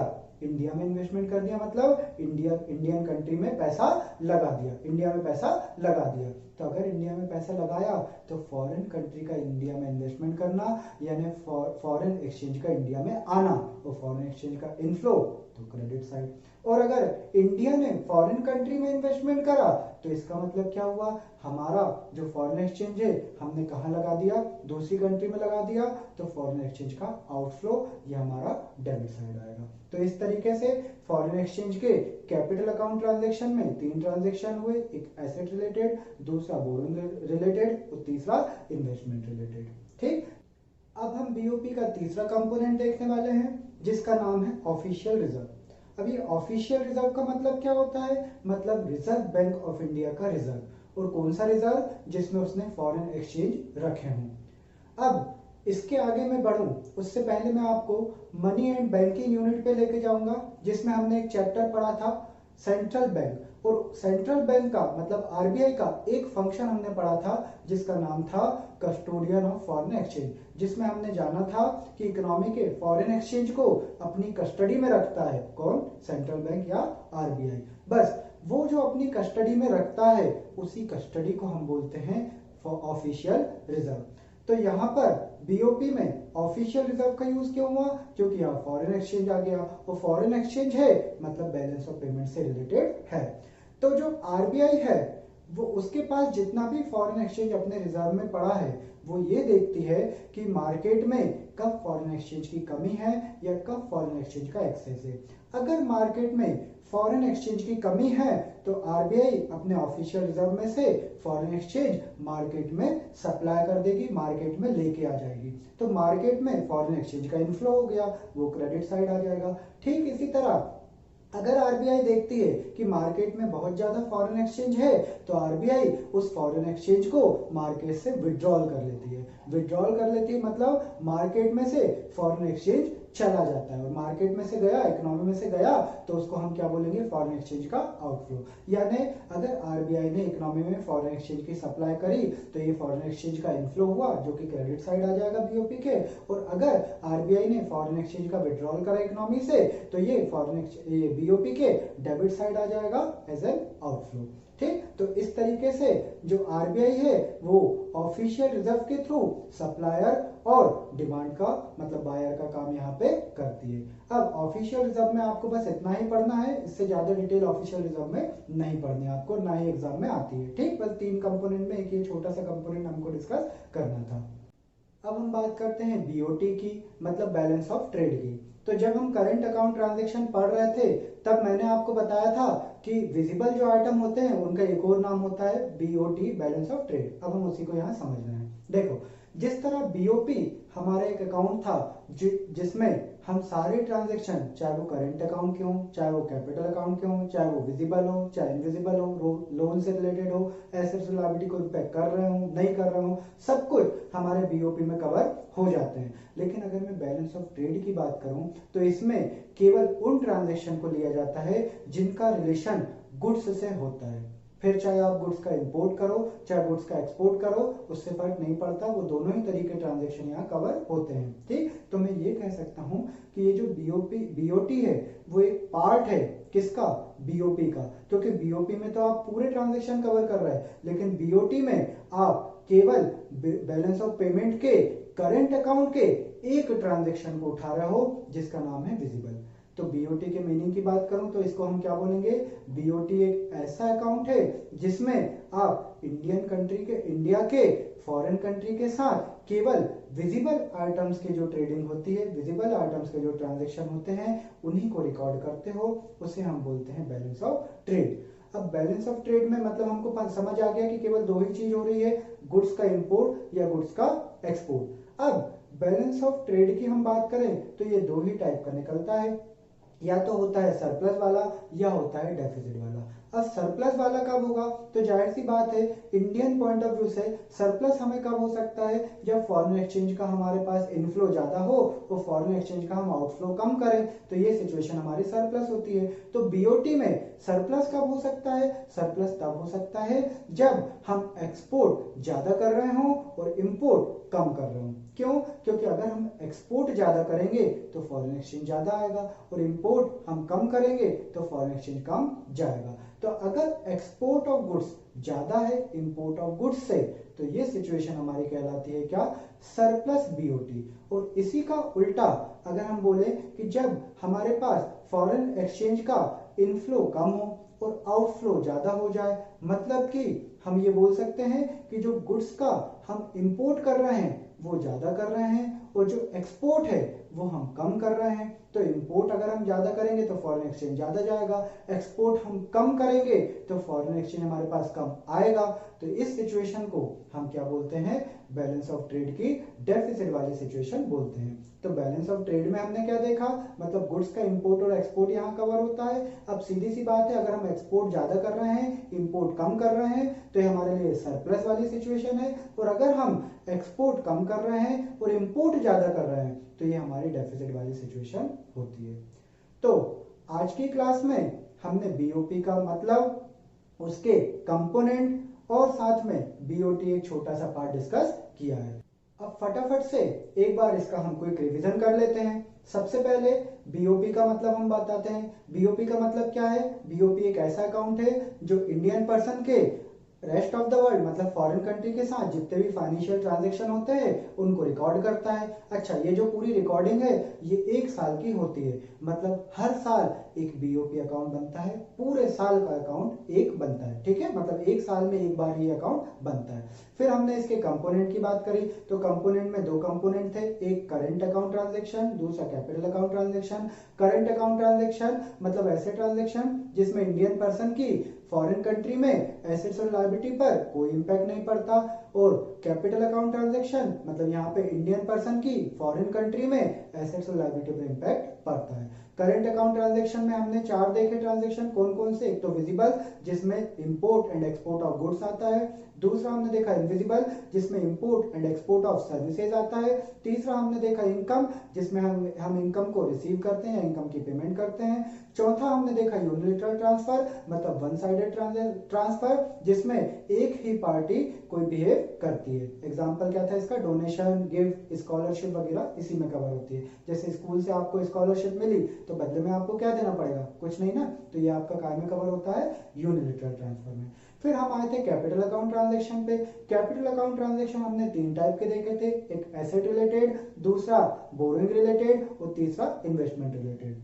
मतलब इंडियन कंट्री में पैसा लगा दिया, इंडिया में पैसा लगा दिया, तो अगर इंडिया में पैसा लगाया तो फॉरेन कंट्री का इंडिया में इन्वेस्टमेंट करना यानी फॉरेन एक्सचेंज का इंडिया में आना और फॉरेन एक्सचेंज का इनफ्लो तो क्रेडिट साइड। और अगर इंडिया ने फॉरेन कंट्री में इन्वेस्टमेंट करा तो इसका मतलब क्या हुआ, हमारा जो फॉरेन एक्सचेंज है हमने कहाँ लगा दिया, दूसरी कंट्री में लगा दिया, तो फॉरेन एक्सचेंज का आउटफ्लो ये हमारा डेबिट साइड आएगा। तो इस तरीके से फॉरेन एक्सचेंज के कैपिटल अकाउंट ट्रांजैक्शन में 3 ट्रांजैक्शन हुए, एक एसेट रिलेटेड, दूसरा बोरोइंग रिलेटेड और तीसरा इन्वेस्टमेंट रिलेटेड। ठीक, अब हम बीओपी का तीसरा कंपोनेंट देखने वाले हैं जिसका नाम है ऑफिशियल रिजर्व। अब ये ऑफिशियल रिजर्व का मतलब क्या होता है, मतलब रिजर्व बैंक ऑफ इंडिया का रिजर्व, और कौन सा रिजर्व, जिसमें उसने फॉरेन एक्सचेंज रखे हों। अब इसके आगे मैं बढ़ूं उससे पहले मैं आपको मनी एंड बैंकिंग यूनिट पे लेके जाऊंगा जिसमें हमने एक चैप्टर पढ़ा था सेंट्रल बैंक, और सेंट्रल बैंक का मतलब आरबीआई का एक फंक्शन हमने पढ़ा था जिसका नाम था कस्टोडियन ऑफ फॉरेन एक्सचेंज, जिसमें हमने जाना था कि इकोनॉमी के फॉरेन एक्सचेंज को अपनी कस्टडी में रखता है कौन, सेंट्रल बैंक या आरबीआई। बस वो जो अपनी कस्टडी में रखता है उसी कस्टडी को हम बोलते हैं ऑफिशियल रिजर्व। तो यहाँ पर बीओपी में ऑफिशियल रिजर्व का यूज क्यों हुआ, क्योंकि यहाँ फॉरेन एक्सचेंज आ गया, और फॉरेन एक्सचेंज है मतलब बैलेंस ऑफ पेमेंट से रिलेटेड है। तो जो आरबीआई है वो उसके पास जितना भी फॉरेन एक्सचेंज अपने रिजर्व में पड़ा है वो ये देखती है कि मार्केट में कब फॉरेन एक्सचेंज की कमी है या कब फॉरेन एक्सचेंज का एक्सेस है। अगर मार्केट में फॉरेन एक्सचेंज की कमी है तो आरबीआई अपने ऑफिशियल रिजर्व में से फॉरेन एक्सचेंज मार्केट में सप्लाई कर देगी, मार्केट में लेके आ जाएगी, तो मार्केट में फॉरेन एक्सचेंज का इनफ्लो हो गया, वो क्रेडिट साइड आ जाएगा। ठीक इसी तरह अगर आरबीआई देखती है कि मार्केट में बहुत ज्यादा फॉरेन एक्सचेंज है तो आरबीआई उस फॉरेन एक्सचेंज को मार्केट से विड्रॉल कर लेती है। विड्रॉल कर लेती है मतलब मार्केट में से फॉरेन एक्सचेंज चला जाता है, और मार्केट में से गया, इकोनॉमी में से गया, तो उसको हम क्या बोलेंगे, फॉरेन एक्सचेंज का आउटफ्लो। यानी अगर आरबीआई ने इकोनॉमी में फॉरेन एक्सचेंज की सप्लाई करी तो ये फॉरेन एक्सचेंज का इनफ्लो हुआ जो कि क्रेडिट साइड आ जाएगा बीओपी के, और अगर आरबीआई ने फॉरेन एक्सचेंज का विड्रॉल करा इकोनॉमी से तो ये बीओपी के डेबिट साइड आ जाएगा एज एन आउटफ्लो। ठीक, तो इस तरीके से जो आरबीआई है वो ऑफिशियल रिजर्व के थ्रू सप्लायर और डिमांड का मतलब बायर का काम यहाँ पे करती है। अब ऑफिशियल रिजर्व में आपको बस इतना ही पढ़ना है, इससे ज्यादा डिटेल ऑफिशियल रिजर्व में नहीं पढ़नी आपको, ना ही एग्जाम में आती है। ठीक, बस 3 कंपोनेंट में एक ये छोटा सा कंपोनेंट हमको डिस्कस करना था। अब हम बात करते हैं बीओटी की मतलब बैलेंस ऑफ ट्रेड की। तो जब हम करंट अकाउंट ट्रांजैक्शन पढ़ रहे थे तब मैंने आपको बताया था कि विजिबल जो आइटम होते हैं उनका एक और नाम होता है बीओटी, बैलेंस ऑफ ट्रेड। अब हम उसी को यहाँ समझ रहे हैं। देखो, जिस तरह बीओपी हमारा एक अकाउंट था जिसमें हम सारे ट्रांजैक्शन, चाहे वो करंट अकाउंट के हों, चाहे वो कैपिटल अकाउंट के हों, चाहे वो विजिबल हो चाहे इनविजिबल हो, लोन से रिलेटेड हो, एसेट्स लायबिलिटी को इम्पैक्ट कर रहे हो नहीं कर रहे हो, सब कुछ हमारे बीओपी में कवर हो जाते हैं। लेकिन अगर मैं बैलेंस ऑफ ट्रेड की बात करूं तो इसमें केवल उन ट्रांजैक्शन को लिया जाता है जिनका रिलेशन गुड्स से होता है। फिर चाहे आप गुड्स का इंपोर्ट करो चाहे गुड्स का एक्सपोर्ट करो, उससे फर्क नहीं पड़ता, वो दोनों ही तरीके ट्रांजैक्शन यहाँ कवर होते हैं। ठीक, तो मैं ये कह सकता हूँ कि ये जो बीओटी है वो एक पार्ट है किसका, बीओपी का, क्योंकि बीओपी में तो आप पूरे ट्रांजैक्शन कवर कर रहे हैं, लेकिन बीओटी में आप केवल बैलेंस ऑफ पेमेंट के करंट अकाउंट के एक ट्रांजैक्शन को उठा रहे हो जिसका नाम है विजिबल। तो बीओटी के मीनिंग की बात करूं तो इसको हम क्या बोलेंगे, बीओटी एक ऐसा अकाउंट है जिसमें आप इंडिया के फॉरेन कंट्री के साथ केवल विजिबल आइटम्स के जो ट्रेडिंग होती है, विजिबल आइटम्स के जो ट्रांजैक्शन होते हैं उन्हीं को रिकॉर्ड करते हो, उसे हम बोलते हैं बैलेंस ऑफ ट्रेड। अब बैलेंस ऑफ ट्रेड में मतलब हमको समझ आ गया कि केवल 2 ही चीज हो रही है, गुड्स का इंपोर्ट या गुड्स का एक्सपोर्ट। अब बैलेंस ऑफ ट्रेड की हम बात करें तो ये 2 ही टाइप का निकलता है, या तो होता है सरप्लस वाला या होता है डेफिसिट वाला। अब सरप्लस वाला कब होगा, तो जाहिर सी बात है इंडियन पॉइंट ऑफ व्यू से सरप्लस हमें कब हो सकता है, जब फॉरेन एक्सचेंज का हमारे पास इनफ्लो ज्यादा हो और फॉरेन एक्सचेंज का हम आउटफ्लो कम करें, तो ये सिचुएशन हमारी सरप्लस होती है। तो बीओटी में सरप्लस कब हो सकता है, सरप्लस तब हो सकता है जब हम एक्सपोर्ट ज्यादा कर रहे हो और इंपोर्ट कम कर रहे हो। क्यों, क्योंकि अगर हम एक्सपोर्ट ज्यादा करेंगे तो फॉरेन एक्सचेंज ज्यादा आएगा, और इंपोर्ट हम कम करेंगे तो फॉरेन एक्सचेंज कम जाएगा। तो अगर एक्सपोर्ट ऑफ गुड्स ज्यादा है इंपोर्ट ऑफ गुड्स से, तो ये सिचुएशन हमारी कहलाती है क्या, सरप्लस बीओटी। और इसी का उल्टा अगर हम बोले कि जब हमारे पास फॉरेन एक्सचेंज का इनफ्लो कम हो और आउटफ्लो ज्यादा हो जाए, मतलब कि हम ये बोल सकते हैं कि जो गुड्स का हम इंपोर्ट कर रहे हैं वो ज्यादा कर रहे हैं और जो एक्सपोर्ट है वो हम कम कर रहे हैं। तो इंपोर्ट अगर हम ज्यादा करेंगे तो फॉरेन एक्सचेंज ज्यादा जाएगा, एक्सपोर्ट हम कम करेंगे तो फॉरेन एक्सचेंज हमारे पास कम आएगा। तो इस सिचुएशन को हम क्या बोलते हैं, बैलेंस ऑफ ट्रेड की डेफिसिट वाली सिचुएशन बोलते हैं। तो बैलेंस ऑफ ट्रेड में हमने क्या देखा, मतलब गुड्स का इंपोर्ट और एक्सपोर्ट यहाँ कवर होता है। अब सीधी सी बात है, अगर हम एक्सपोर्ट ज्यादा कर रहे हैं इंपोर्ट कम कर रहे हैं तो ये हमारे लिए सरप्लस वाली सिचुएशन है, और अगर हम एक्सपोर्ट कम कर रहे हैं और इंपोर्ट ज्यादा कर रहे हैं तो ये हमारी डेफिसिट वाली सिचुएशन होती है। तो आज की क्लास में हमने बीओपी का मतलब, उसके कंपोनेंट और साथ में बीओटी एक छोटा सा पार्ट डिस्कस किया है। अब फटाफट से एक बार इसका हम क्विक रिवीजन कर लेते हैं। सबसे पहले बीओपी का मतलब हम बताते हैं। बीओपी का मतलब क्या है, बीओपी एक ऐसा अकाउंट है जो इंडियन पर्सन के रेस्ट ऑफ द वर्ल्ड मतलब फॉरेन कंट्री के साथ जितने भी फाइनेंशियल ट्रांजैक्शन होते हैं उनको रिकॉर्ड करता है। अच्छा, ये जो पूरी रिकॉर्डिंग है ये एक साल की होती है, मतलब हर साल एक बीओपी अकाउंट बनता है, पूरे साल का अकाउंट एक बनता है, ठीक है, मतलब एक साल में एक बार ये अकाउंट बनता है। फिर हमने इसके कंपोनेंट की बात करी, तो कंपोनेंट में दो कंपोनेंट थे, एक करंट अकाउंट ट्रांजैक्शन, दूसरा capital account transaction. Current account transaction मतलब ऐसे ट्रांजैक्शन जिसमें इंडियन पर्सन की फॉरेन कंट्री में एसेट्स और लायबिलिटी पर कोई इंपैक्ट नहीं पड़ता, और कैपिटल अकाउंट ट्रांजैक्शन मतलब यहाँ पे इंडियन पर्सन की फॉरेन कंट्री में एसेट्स और लायबिलिटी पर इंपैक्ट पड़ता है। करंट अकाउंट ट्रांजैक्शन में हमने चार देखे ट्रांजैक्शन, कौन कौन से, एक तो विजिबल जिसमें import and export of goods आता है, दूसरा हमने देखा इनविजिबल जिसमें import and export of services आता है, तीसरा हमने देखा इनकम जिसमें हम इनकम को रिसीव करते हैं, इनकम की पेमेंट करते हैं, चौथा हमने देखा यूनिलैटरल ट्रांसफर मतलब वन साइडेड ट्रांसफर जिसमें एक ही पार्टी कोई बिहेव करती है। एग्जांपल क्या था इसका, डोनेशन, गिफ्ट, स्कॉलरशिप वगैरह इसी में कवर होती है। जैसे स्कूल से आपको स्कॉलरशिप मिली तो बदले में आपको क्या देना पड़ेगा, कुछ नहीं ना, तो ये आपका काय में कवर होता है, यूनिलैटरल ट्रांसफर में। फिर हम आए थे कैपिटल अकाउंट ट्रांजैक्शन पे। कैपिटल अकाउंट ट्रांजैक्शन हमने तीन टाइप के देखे थे, एक एसेट रिलेटेड, दूसरा बोरोइंग रिलेटेड और तीसरा investment related.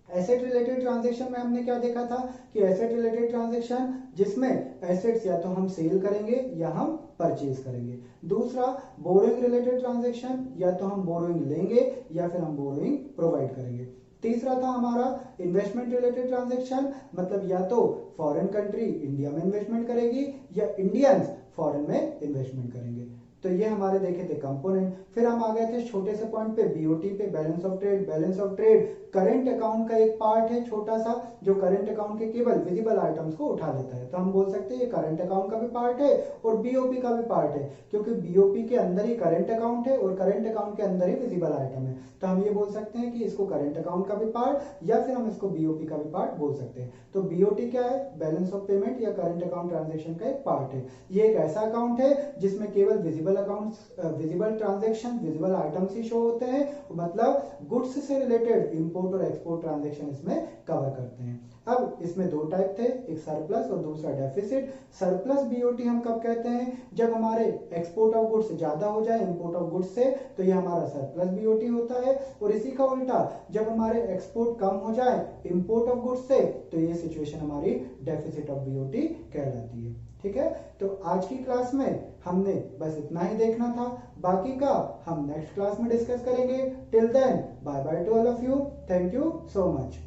Asset related transaction में हमने क्या देखा था कि एसेट रिलेटेड ट्रांजैक्शन जिसमें एसेट्स या तो हम सेल करेंगे या हम परचेज करेंगे। दूसरा बोरोइंग रिलेटेड ट्रांजैक्शन, या तो हम बोरोइंग लेंगे या फिर हम बोरोइंग प्रोवाइड करेंगे। तीसरा था हमारा इन्वेस्टमेंट रिलेटेड ट्रांजैक्शन, मतलब या तो फॉरेन कंट्री इंडिया में इन्वेस्टमेंट करेगी या इंडियंस फॉरेन में इन्वेस्टमेंट करेंगे। तो ये हमारे देखे थे कंपोनेंट। फिर हम आ गए थे छोटे से पॉइंट पे, बीओटी पे, balance of trade. Balance of trade current account का एक पार्ट है छोटा सा जो करंट अकाउंट के केवल विजिबल आइटम्स को उठा लेता है, तो हम बोल सकते हैं ये करंट अकाउंट का भी पार्ट है और बीओपी का भी पार्ट है, क्योंकि बीओपी के अंदर ही करंट अकाउंट है और करंट अकाउंट के अंदर ही विजिबल आइटम है। तो हम ये बोल सकते हैं कि इसको करंट अकाउंट का भी पार्ट या फिर हम इसको बीओपी का भी पार्ट बोल सकते हैं। तो बीओटी क्या है, बैलेंस ऑफ पेमेंट या करंट अकाउंट ट्रांजेक्शन का एक पार्ट है। ये एक ऐसा अकाउंट है जिसमें केवल visible account, visible transaction, visible items ही शो होते हैं, मतलब गुड्स से रिलेटेड इंपोर्ट और एक्सपोर्ट ट्रांजैक्शन इसमें कवर करते हैं। अब इसमें दो टाइप थे, एक सरप्लस और दूसरा डेफिसिट। सरप्लस बीओटी हम कब कहते हैं, जब हमारे एक्सपोर्ट ऑफ गुड्स ज्यादा हो जाए इंपोर्ट ऑफ गुड्स से, तो ये हमारा सरप्लस बीओटी होता है। और इसी का उल्टा जब हमारे एक्सपोर्ट कम हो जाए इंपोर्ट ऑफ गुड्स से, तो ये सिचुएशन हमारी डेफिसिट ऑफ बीओटी कहलाती है। ठीक है, तो आज की क्लास में हमने बस इतना ही देखना था, बाकी का हम नेक्स्ट क्लास में डिस्कस करेंगे। Till then bye bye to all of you, thank you so much.